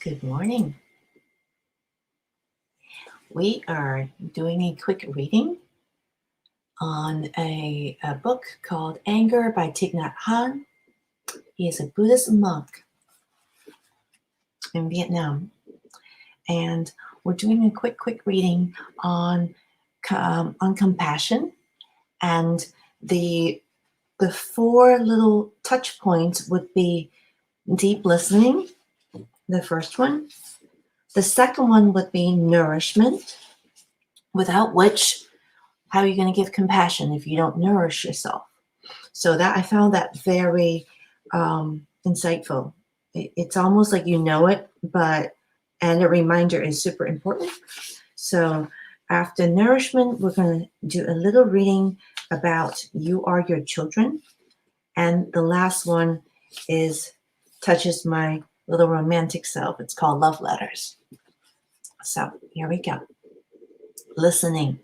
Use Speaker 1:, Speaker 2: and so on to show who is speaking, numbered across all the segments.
Speaker 1: Good morning. We are doing a quick reading on a book called Anger by Thict Hanh. He is a Buddhist monk in Vietnam. And we're doing a quick reading on compassion. And the four little touch points would be deep listening, the first one. The second one would be nourishment, without which, how are you going to give compassion if you don't nourish yourself? So that I found that very insightful. It's almost like you know it, and a reminder is super important. So after nourishment, we're going to do a little reading about you are your children. And the last one touches my little romantic self. It's called Love Letters. So here we go. Listening.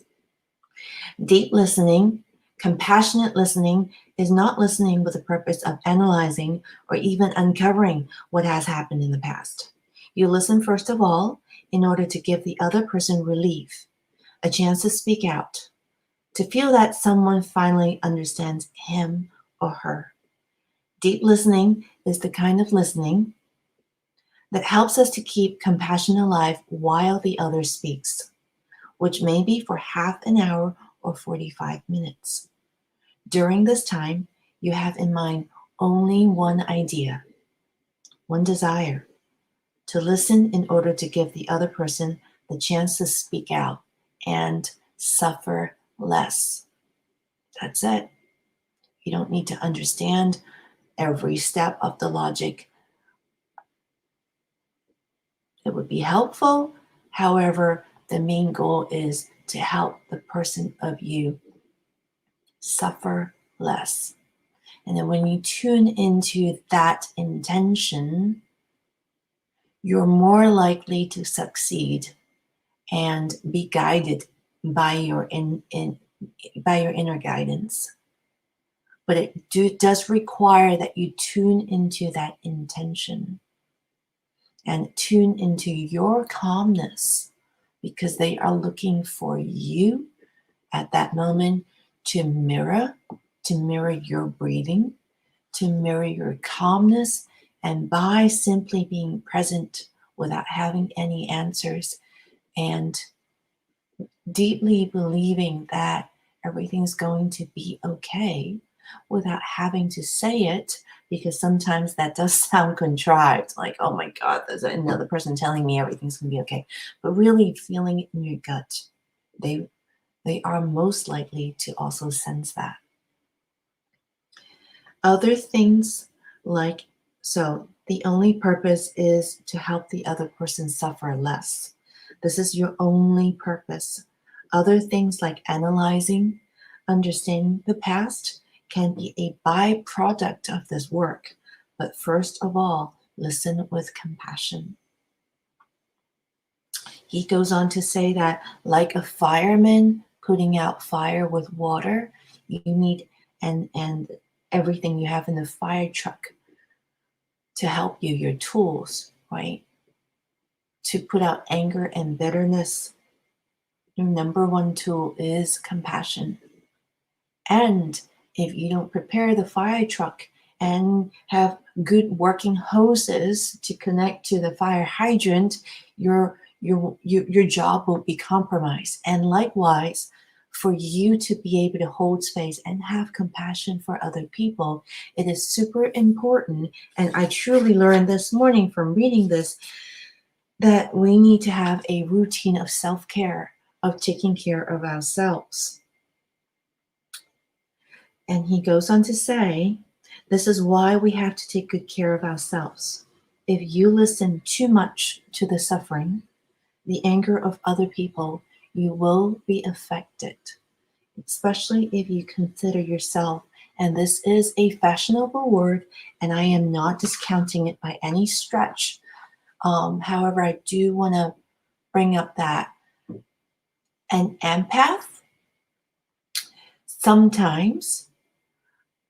Speaker 1: Deep listening, compassionate listening, is not listening with the purpose of analyzing or even uncovering what has happened in the past. You listen first of all in order to give the other person relief, a chance to speak out, to feel that someone finally understands him or her. Deep listening is the kind of listening that helps us to keep compassion alive while the other speaks, which may be for half an hour or 45 minutes. During this time, you have in mind only one idea, one desire, to listen in order to give the other person the chance to speak out and suffer less. That's it. You don't need to understand every step of the logic. It would be helpful. However, the main goal is to help the person of you suffer less. And then when you tune into that intention, you're more likely to succeed and be guided by your inner guidance. But it does require that you tune into that intention and tune into your calmness, because they are looking for you at that moment to mirror your breathing, to mirror your calmness. And by simply being present without having any answers and deeply believing that everything's going to be okay without having to say it, because sometimes that does sound contrived, like, oh my God, there's another person telling me everything's going to be okay. But really feeling it in your gut, they are most likely to also sense that. Other things so the only purpose is to help the other person suffer less. This is your only purpose. Other things like analyzing, understanding the past can be a byproduct of this work. But first of all, listen with compassion. He goes on to say that, like a fireman putting out fire with water, you need and everything you have in the fire truck to help you, your tools, right? To put out anger and bitterness, your number one tool is compassion. And if you don't prepare the fire truck and have good working hoses to connect to the fire hydrant, your job will be compromised. And likewise, for you to be able to hold space and have compassion for other people, it is super important. And I truly learned this morning from reading this, that we need to have a routine of self-care, of taking care of ourselves. And he goes on to say, this is why we have to take good care of ourselves. If you listen too much to the suffering, the anger of other people, you will be affected, especially if you consider yourself, and this is a fashionable word, and I am not discounting it by any stretch. However, I do want to bring up that an empath, sometimes,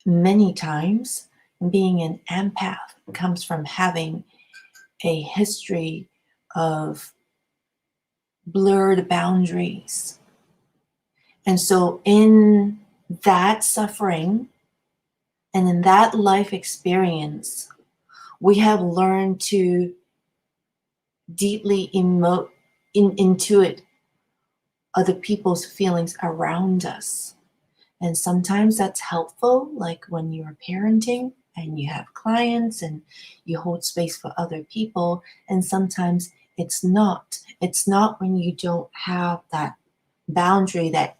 Speaker 1: many times, being an empath comes from having a history of blurred boundaries. And so in that suffering and in that life experience, we have learned to deeply intuit other people's feelings around us. And sometimes that's helpful, like when you're parenting and you have clients and you hold space for other people. And sometimes it's not. It's not when you don't have that boundary that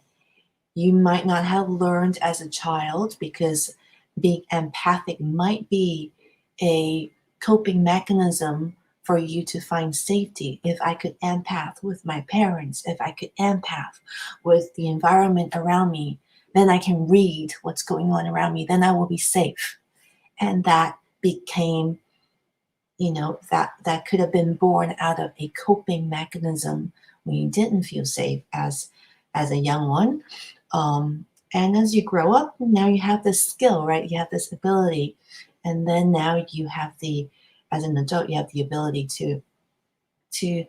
Speaker 1: you might not have learned as a child, because being empathic might be a coping mechanism for you to find safety. If I could empath with my parents, if I could empath with the environment around me, then I can read what's going on around me, then I will be safe. And that became, that could have been born out of a coping mechanism when you didn't feel safe as a young one. And as you grow up, now you have this skill, right? You have this ability. And then now you have as an adult, you have the ability to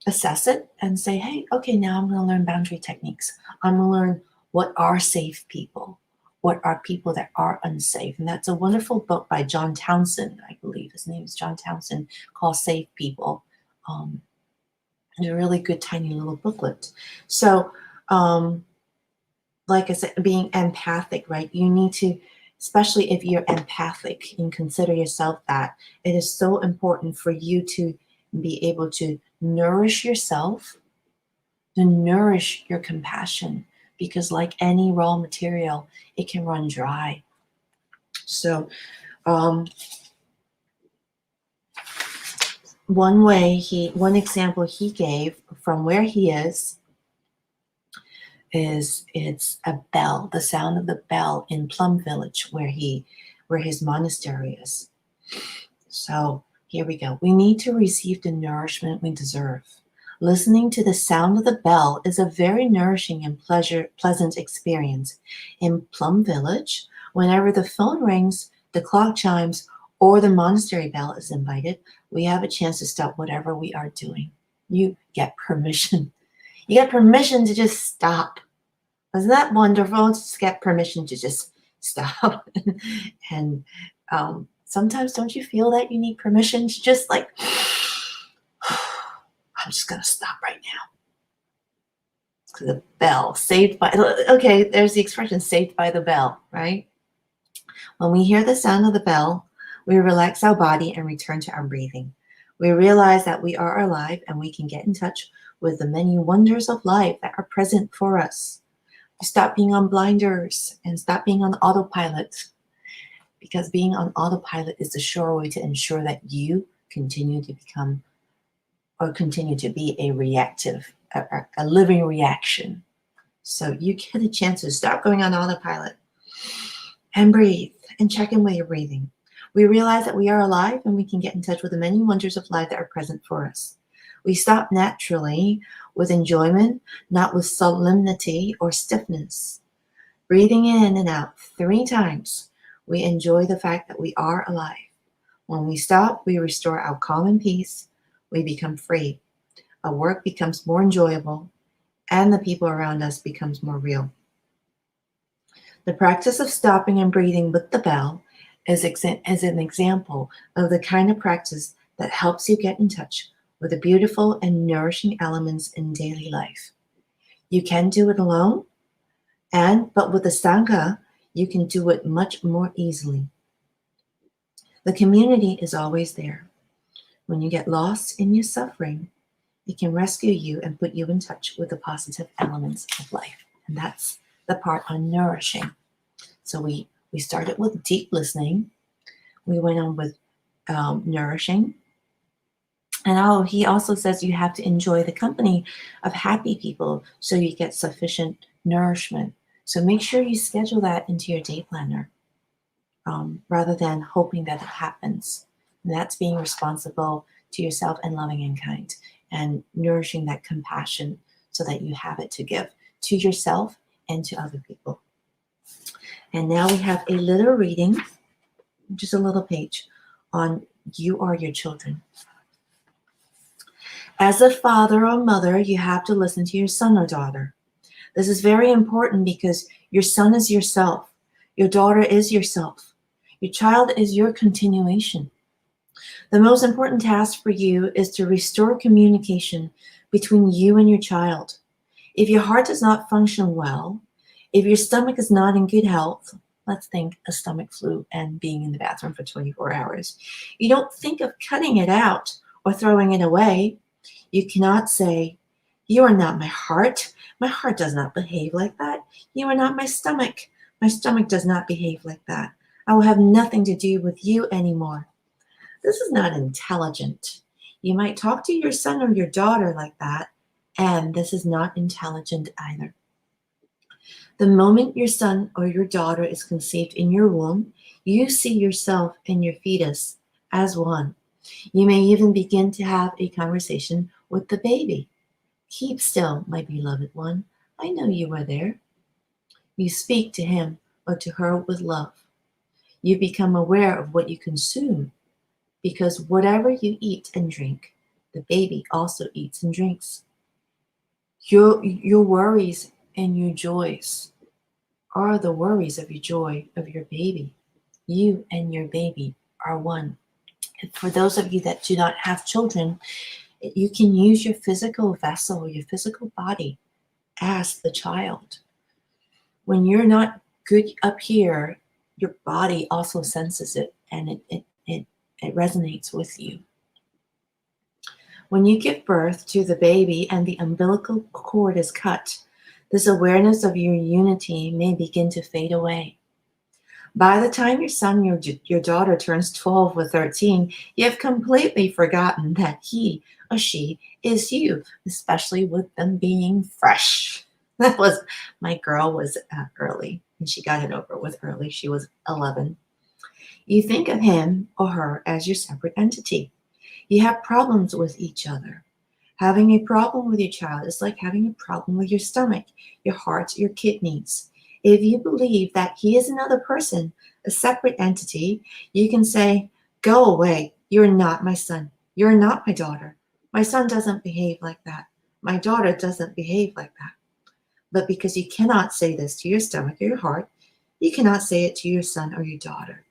Speaker 1: assess it and say, hey, okay, now I'm going to learn boundary techniques. I'm going to learn what are safe people, what are people that are unsafe. And that's a wonderful book by John Townsend, I believe his name is John Townsend, called Safe People. It's a really good tiny little booklet. So like I said, being empathic, right? You need to, especially if you're empathic and consider yourself that, it is so important for you to be able to nourish yourself, to nourish your compassion, because like any raw material, it can run dry. So one example he gave from where he is it's a bell, the sound of the bell in Plum Village, where his monastery is. So here we go. We need to receive the nourishment we deserve. Listening to the sound of the bell is a very nourishing and pleasant experience. In Plum Village, whenever the phone rings, the clock chimes, or the monastery bell is invited, we have a chance to stop whatever we are doing. You get permission. You get permission to just stop. Isn't that wonderful? Just get permission to just stop. And sometimes don't you feel that you need permission to just like, I'm just going to stop right now. The bell, saved by, okay, there's the expression, saved by the bell, right? When we hear the sound of the bell, we relax our body and return to our breathing. We realize that we are alive and we can get in touch with the many wonders of life that are present for us. Stop being on blinders and stop being on autopilot, because being on autopilot is the sure way to ensure that you continue to become or continue to be a reactive, a living reaction. So you get a chance to stop going on autopilot and breathe and check in with your breathing. We realize that we are alive and we can get in touch with the many wonders of life that are present for us. We stop naturally with enjoyment, not with solemnity or stiffness. Breathing in and out 3 times, we enjoy the fact that we are alive. When we stop, we restore our calm and peace. We become free. Our work becomes more enjoyable, and the people around us becomes more real. The practice of stopping and breathing with the bell is an example of the kind of practice that helps you get in touch with the beautiful and nourishing elements in daily life. You can do it alone, but with the Sangha, you can do it much more easily. The community is always there. When you get lost in your suffering, it can rescue you and put you in touch with the positive elements of life. And that's the part on nourishing. So we started with deep listening. We went on with nourishing. And he also says you have to enjoy the company of happy people so you get sufficient nourishment. So make sure you schedule that into your day planner rather than hoping that it happens. And that's being responsible to yourself and loving and kind and nourishing that compassion so that you have it to give to yourself and to other people. And now we have a little reading, just a little page, on You are your children. As a father or mother, you have to listen to your son or daughter. This is very important because your son is yourself. Your daughter is yourself. Your child is your continuation. The most important task for you is to restore communication between you and your child. If your heart does not function well, if your stomach is not in good health, let's think a stomach flu and being in the bathroom for 24 hours, you don't think of cutting it out or throwing it away. You cannot say, "You are not my heart. My heart does not behave like that. You are not my stomach. My stomach does not behave like that. I will have nothing to do with you anymore." This is not intelligent. You might talk to your son or your daughter like that, and this is not intelligent either. The moment your son or your daughter is conceived in your womb, you see yourself and your fetus as one. You may even begin to have a conversation with the baby. "Keep still, my beloved one. I know you are there." You speak to him or to her with love. You become aware of what you consume, because whatever you eat and drink, the baby also eats and drinks. Your worries and your joys are the worries of your joy of your baby. You and your baby are one. And for those of you that do not have children, you can use your physical vessel, your physical body as the child. When you're not good up here, your body also senses it, and it resonates with you. When you give birth to the baby and the umbilical cord is cut, this awareness of your unity may begin to fade away. By the time your son or your daughter turns 12 or 13, you have completely forgotten that he or she is you, especially with them being fresh. My girl was early, and she got it over with early. She was 11. You think of him or her as your separate entity. You have problems with each other. Having a problem with your child is like having a problem with your stomach, your heart, your kidneys. If you believe that he is another person, a separate entity, you can say, "Go away. You're not my son. You're not my daughter. My son doesn't behave like that. My daughter doesn't behave like that." But because you cannot say this to your stomach or your heart, you cannot say it to your son or your daughter.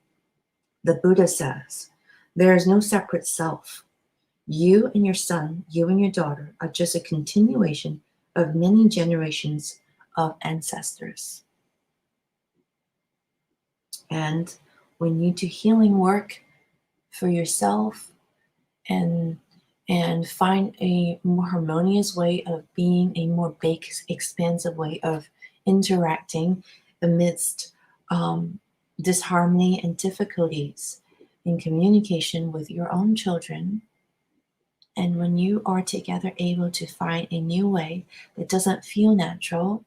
Speaker 1: The Buddha says, there is no separate self. You and your son, you and your daughter are just a continuation of many generations of ancestors. And when you do healing work for yourself and find a more harmonious way of being, a more expansive way of interacting amidst disharmony and difficulties in communication with your own children, and when you are together able to find a new way that doesn't feel natural,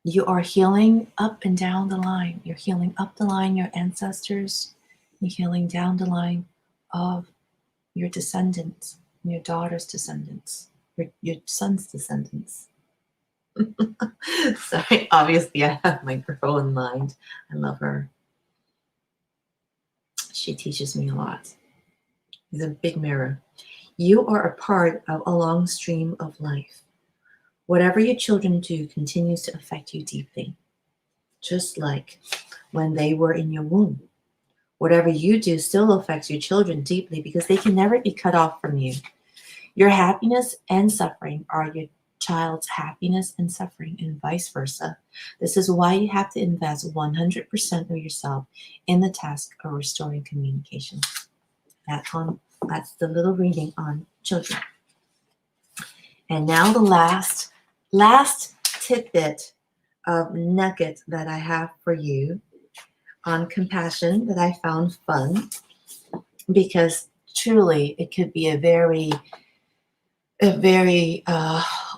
Speaker 1: you are healing up and down the line. You're healing up the line, your ancestors. You're healing down the line of your descendants, your daughter's descendants, your son's descendants. Sorry, obviously I have my girl in mind. I love her. She teaches me a lot. It's a big mirror. You are a part of a long stream of life. Whatever your children do continues to affect you deeply, just like when they were in your womb. Whatever you do still affects your children deeply because they can never be cut off from you. Your happiness and suffering are your child's happiness and suffering, and vice versa. This is why you have to invest 100% of yourself in the task of restoring communication. That's the little reading on children. And now the last tidbit of nugget that I have for you on compassion that I found fun, because truly it could be a very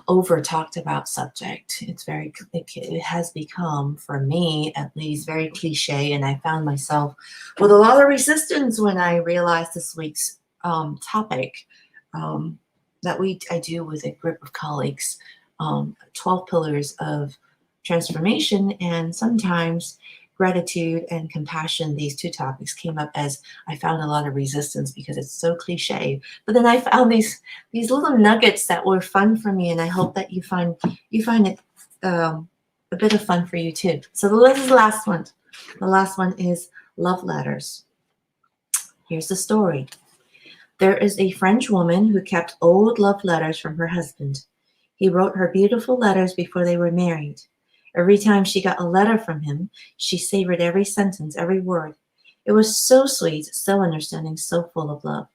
Speaker 1: over talked about subject. It has become, for me at least, very cliche, and I found myself with a lot of resistance when I realized this week's topic that I do with a group of colleagues, 12 pillars of transformation, and sometimes gratitude and compassion, these two topics came up as I found a lot of resistance because it's so cliche. But then I found these little nuggets that were fun for me, and I hope that you find it a bit of fun for you too. So this is the last one. The last one is love letters. Here's the story. There is a French woman who kept old love letters from her husband. He wrote her beautiful letters before they were married. Every time she got a letter from him, she savored every sentence, every word. It was so sweet, so understanding, so full of love.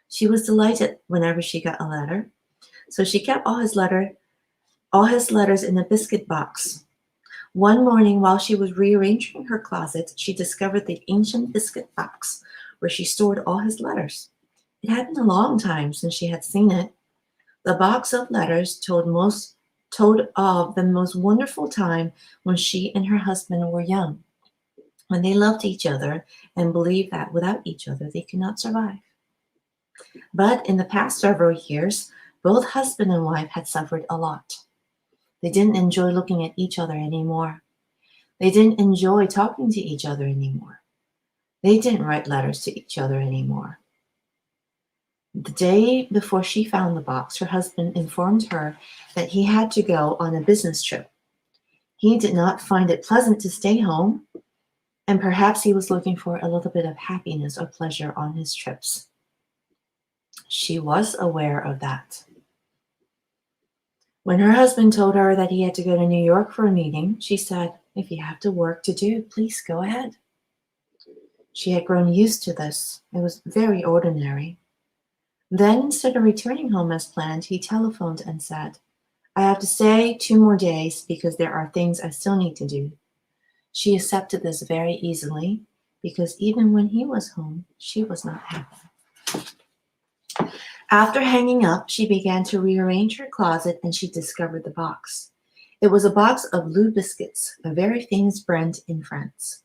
Speaker 1: She was delighted whenever she got a letter. So she kept all his letters in a biscuit box. One morning, while she was rearranging her closet, she discovered the ancient biscuit box where she stored all his letters. It had been a long time since she had seen it. The box of letters told of the most wonderful time when she and her husband were young, when they loved each other and believed that without each other they could not survive. But in the past several years, both husband and wife had suffered a lot. They didn't enjoy looking at each other anymore. They didn't enjoy talking to each other anymore. They didn't write letters to each other anymore. The day before she found the box, her husband informed her that he had to go on a business trip. He did not find it pleasant to stay home, and perhaps he was looking for a little bit of happiness or pleasure on his trips. She was aware of that. When her husband told her that he had to go to New York for a meeting, she said, "If you have to work to do, please go ahead." She had grown used to this. It was very ordinary. Then, instead of returning home as planned, he telephoned and said, "I have to stay 2 more days because there are things I still need to do." She accepted this very easily because even when he was home, she was not happy. After hanging up, she began to rearrange her closet and she discovered the box. It was a box of Lou biscuits, a very famous brand in France.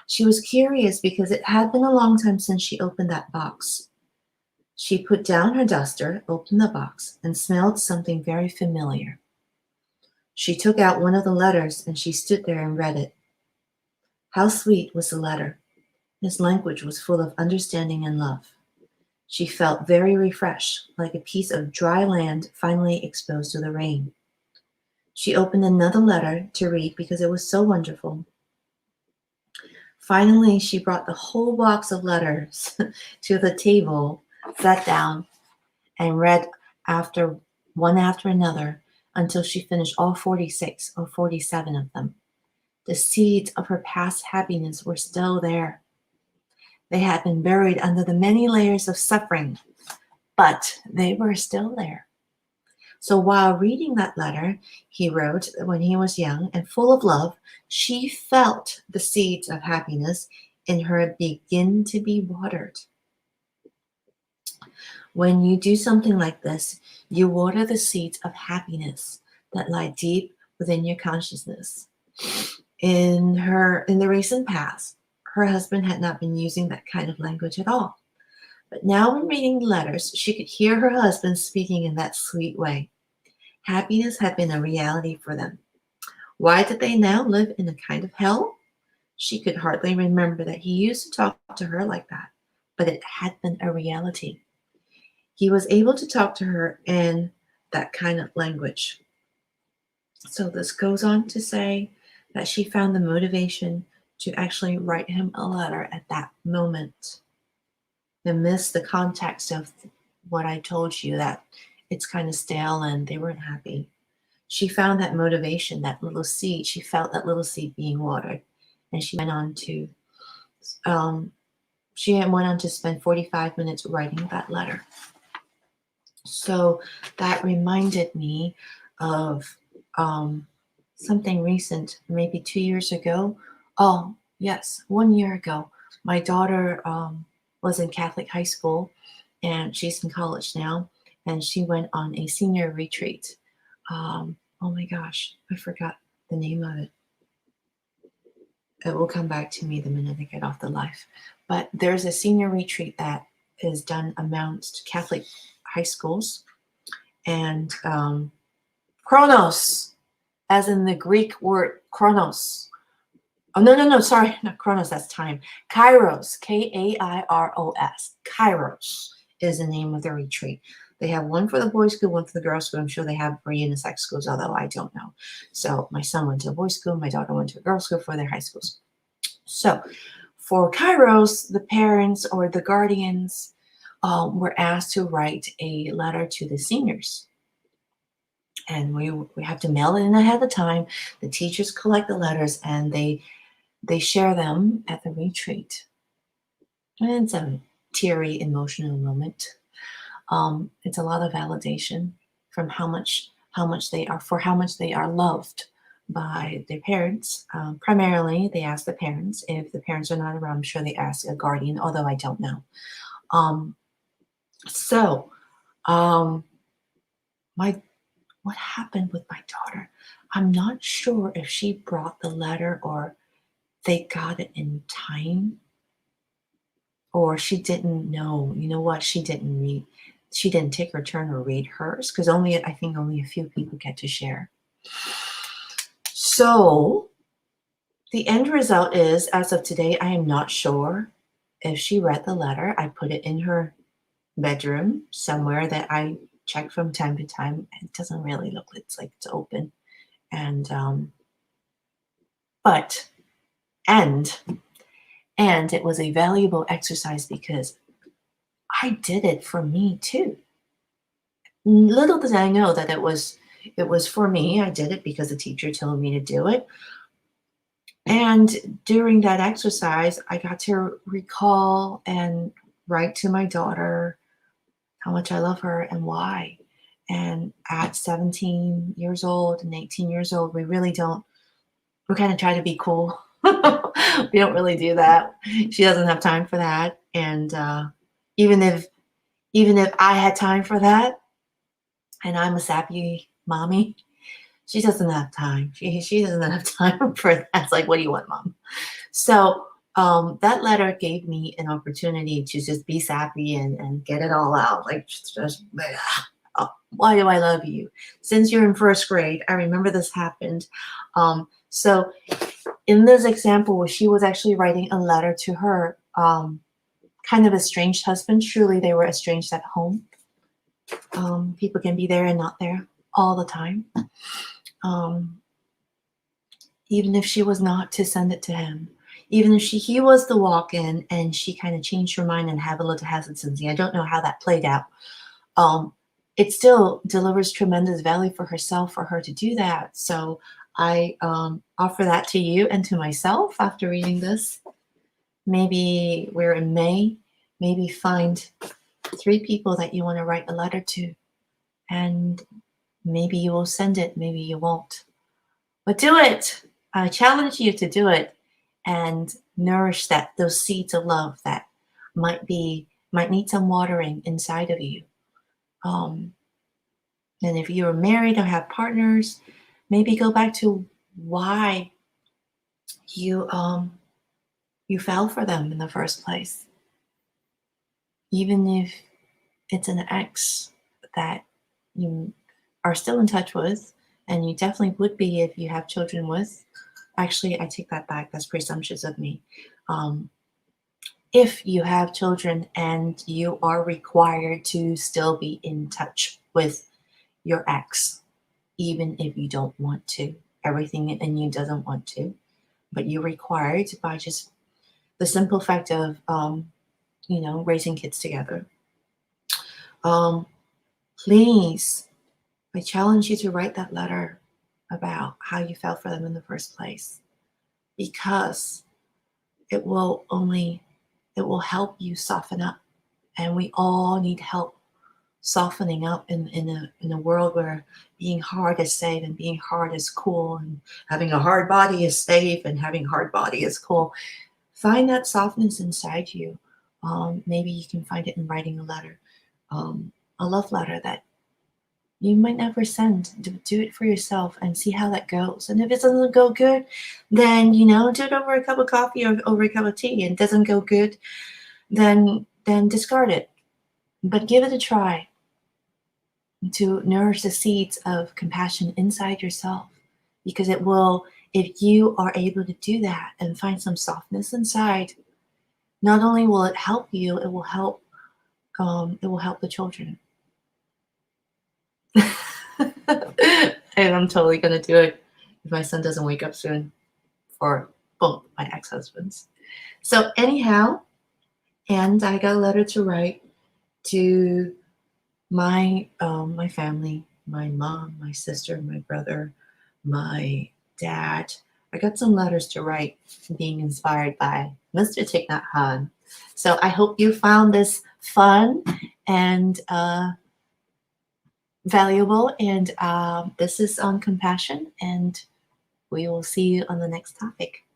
Speaker 1: She was curious because it had been a long time since she opened that box. She put down her duster, opened the box, and smelled something very familiar. She took out one of the letters and she stood there and read it. How sweet was the letter. His language was full of understanding and love. She felt very refreshed, like a piece of dry land finally exposed to the rain. She opened another letter to read because it was so wonderful. Finally, she brought the whole box of letters to the table, sat down, and read one after another until she finished all 46 or 47 of them. The seeds of her past happiness were still there. They had been buried under the many layers of suffering, but they were still there. So while reading that letter he wrote when he was young and full of love, she felt the seeds of happiness in her begin to be watered. When you do something like this, you water the seeds of happiness that lie deep within your consciousness. In the recent past, her husband had not been using that kind of language at all. But now when reading the letters, she could hear her husband speaking in that sweet way. Happiness had been a reality for them. Why did they now live in a kind of hell? She could hardly remember that he used to talk to her like that, but it had been a reality. He was able to talk to her in that kind of language. So this goes on to say that she found the motivation to actually write him a letter at that moment. Amidst the context of what I told you, that it's kind of stale and they weren't happy. She found that motivation, that little seed. She felt that little seed being watered, and she went on to spend 45 minutes writing that letter. So that reminded me of something recent, maybe 2 years ago. Oh, yes, 1 year ago. My daughter was in Catholic high school, and she's in college now, and she went on a senior retreat. Oh my gosh, I forgot the name of it. It will come back to me the minute I get off the live. But there's a senior retreat that is done amongst Catholic high schools, and chronos, as in the Greek word chronos, Oh, no, sorry, not Chronos, that's time. Kairos, Kairos. Kairos is the name of the retreat. They have one for the boys' school, one for the girls' school. I'm sure they have three in the sex schools, although I don't know. So my son went to a boys' school, my daughter went to a girls' school for their high schools. So for Kairos, the parents or the guardians were asked to write a letter to the seniors. And we have to mail it in ahead of time. The teachers collect the letters and they share them at the retreat. And it's a teary, emotional moment. It's a lot of validation from how much they are loved by their parents. Primarily, they ask the parents. If the parents are not around, I'm sure they ask a guardian, although I don't know. What happened with my daughter? I'm not sure if she brought the letter or they got it in time, or she didn't know. You know what? She didn't read. She didn't take her turn or read hers, because I think only a few people get to share. So the end result is, as of today, I am not sure if she read the letter. I put it in her bedroom somewhere that I check from time to time. It doesn't really look it's like it's open. And and it was a valuable exercise because I did it for me too. Little did I know that it was for me. I did it because the teacher told me to do it. And during that exercise, I got to recall and write to my daughter how much I love her and why. And at 17 years old and 18 years old, we kind of try to be cool. We don't really do that. She doesn't have time for that. And even if I had time for that, and I'm a sappy mommy, she doesn't have time. She doesn't have time for that. It's like, what do you want, Mom? So that letter gave me an opportunity to just be sappy and get it all out. Like, just why do I love you? Since you're in first grade, I remember this happened. So in this example, where she was actually writing a letter to her kind of estranged husband. Truly, they were estranged at home. People can be there and not there all the time. Even if she was not to send it to him, even if he was the walk-in and she kind of changed her mind and had a little hesitancy. I don't know how that played out. It still delivers tremendous value for herself, for her to do that. So I offer that to you and to myself after reading this. Maybe we're in May. Maybe find 3 people that you want to write a letter to. And maybe you will send it, maybe you won't. But do it. I challenge you to do it and nourish those seeds of love that might need some watering inside of you. And if you're married or have partners, maybe go back to why you fell for them in the first place. Even if it's an ex that you are still in touch with, and you definitely would be if you have children with. Actually, I take that back. That's presumptuous of me. If you have children and you are required to still be in touch with your ex, even if you don't want to, everything in you doesn't want to, but you're required by just the simple fact of, raising kids together. Please, I challenge you to write that letter about how you felt for them in the first place, because it will help you soften up. And we all need help softening up in a world where being hard is safe and being hard is cool, and having a hard body is safe and having a hard body is cool. Find that softness inside you. Maybe you can find it in writing a letter, a love letter that you might never send. Do it for yourself and see how that goes. And if it doesn't go good, then do it over a cup of coffee or over a cup of tea. And it doesn't go good, then discard it. But give it a try to nourish the seeds of compassion inside yourself, because it will if you are able to do that and find some softness inside, not only will it help you, it will help the children. And I'm totally gonna do it if my son doesn't wake up soon, for both my ex-husbands. So anyhow, and I got a letter to write to my my family, my mom, my sister, my brother, my dad. I got some letters to write, being inspired by Mr. Thich Nhat Hanh. So I hope you found this fun and valuable. And this is on compassion, and we will see you on the next topic.